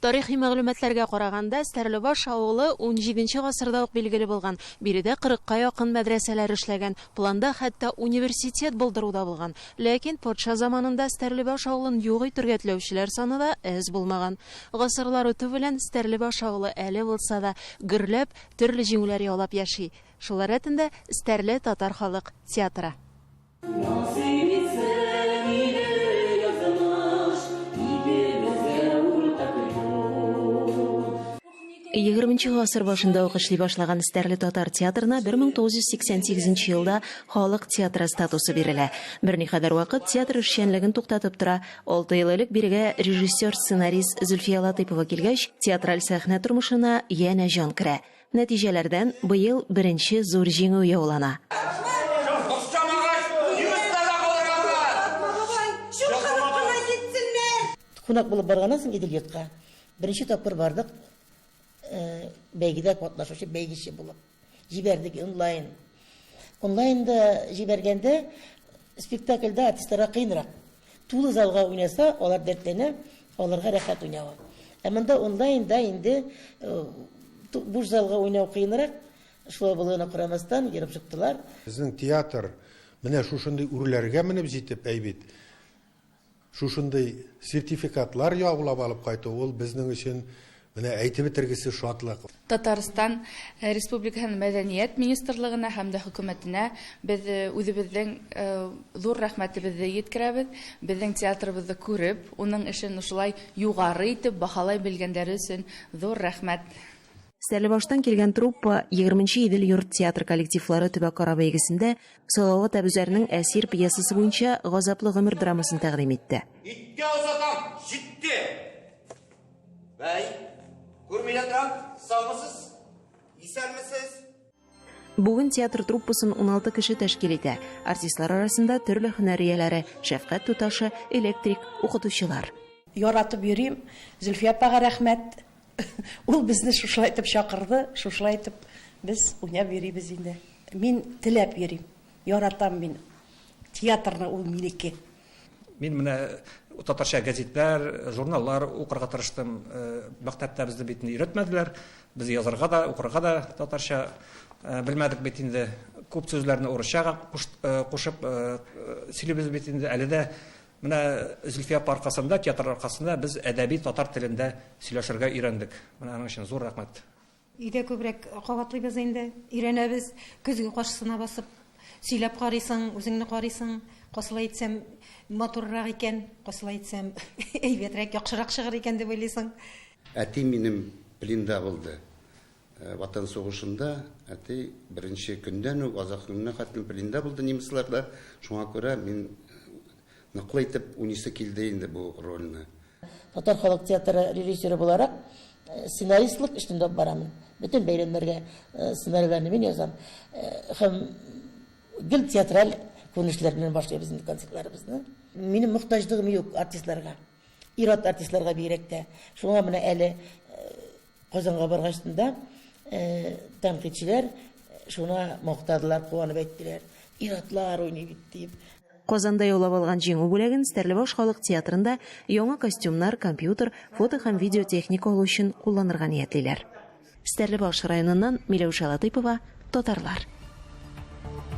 Тарихи мәгълүматларга караганда, Стәрлебаш авылы 17 гасырда ук билгеле булган. Биредә 40-ка якын мәдрәсәләр эшләгән. Планда хәтта университет булдыруда булган. Ләкин патша заманында Стәрлебаш авылын юк итәргә теләүчеләр саны да әз булмаган. Гасырлар үтү белән Стәрлебаш авылы әле булса да гөрләп, төрле җиңүләр яулап яши. Шулар рәтендә Стәрле татар халык театры. 20 гасыр башында ук эшли башлаган Стәрле татар театрына 1988 елда халык театры статусы бирелә. Берникадәр вакыт театр эшчәнлеген туктатып тора. 6 ел элек бирегә режиссер-сценарист Зөлфия Латыйпова килгәч, театраль сәхнә тормышына янә җан керә. Нәтиҗәләрдән быел беренче зур җиңү яулана. Кунак булып барганнан Идел-йортка. Беренче тапкыр бардык. Бәйгедә катнашучы бәйгече булып. Җибәрдек онлайн. Онлайнда җибәргәндә спектакльдә артистларга кыйнрак. Тулы залга уйнаса, алар дәртләнә, аларга рәхәт уйнау. Ә монда онлайнда инде буш залга уйнау кыйнрак. Шулай булуына карамастан йөреп чыктылар. Безнең театр менә шушындый үрләргә менеп җитеп әйбит. Шушындый сертификатлар яулап алып кайту ул безнең өчен менә әйтеп бетергесе шатлык. Татарстан Республиканың мәдәният министрлыгына һәм дә хөкүмәтенә без үзебезнең зур рәхмәтебезне җиткерәбез. Безнең театрыбызны күреп, уның эшен шулай югары итеп баһалай белгәннәре өчен зур рәхмәт. Стәрлебаштан килгән труппа 20-нче Идел-йорт театр коллективлары төбәк-ара бәйгесендә Салават Әбүзәрнең Әсир пьесасы буенча газаплы гомер драмасын тәкъдим итте. Иткә узатам, җитте. Бәй, күрмәйдә торам, саумысыз? Исәнмесез? Бүген театр труппасын 16 кеше тәшкил итә. Артистлар арасында төрле һөнәр ияләре, шәфкать туташы, электрик, укытучылар. Яратып йөрим, Зөлфия апага рәхмәт. Ул безне шушылай итеп чакырды, шушылай итеп без уйнап йөрибез инде. Мин теләп йөрим. Яратам мин театрны, ул минеке. Мин менә татарча газетлар, журналлар укырга тырыштым. Мәктәптә безне бит өйрәтмәделәр. Без язарга да, укырга да татарча белмәдек бит инде. Күп сүзләрне урысчага кушып сөйлибез бит инде. Әле дә менә Зөлфия паркасында, театр аркасында без әдәби татар телендә сөйләшергә өйрәндек. Менә аның өчен зур рәхмәт. Өйдә күбрәк кабатлыйбыз инде, өйрәнәбез, көзге каршысына басып, сөйләп карыйсың, үзеңне карыйсың, касылай итсәм матуррак икән, касылай итсәм әйбәтрәк, яхшырак чыгыр икән дип уйлыйсың. Әти минем пленда булды. Ватан сугышында әти беренче көндән үк азак көненә хәтле пленда булды немецларда. Шуңа күрә мин ныклы итеп унисе килде инде бу рольне. Татар халык театры режиссеры буларак сценаристлык эштендә барамын. Бөтен бәйрәмнәргә сценарийларны мин язам. Һәм гел театраль күренешләр белән башлыйбыз инде концертларыбызны. Минем мохтаҗлыгым юк артистларга. Ират артистларга бигрәк тә. Шуңа менә әле Казанга баргачында тәнкыйтьчеләр шуна мохтадылар, куанып әйттеләр. Иратлар уйный бит дип. Казанда яулап алган җиңү бүләген Стәрлебаш халык театрында яңа костюмнар, компьютер, фото һәм видеотехника алу өчен кулланырга ниятлиләр. Стәрлебаш районыннан Миләүшә Латыйпова, Татарлар.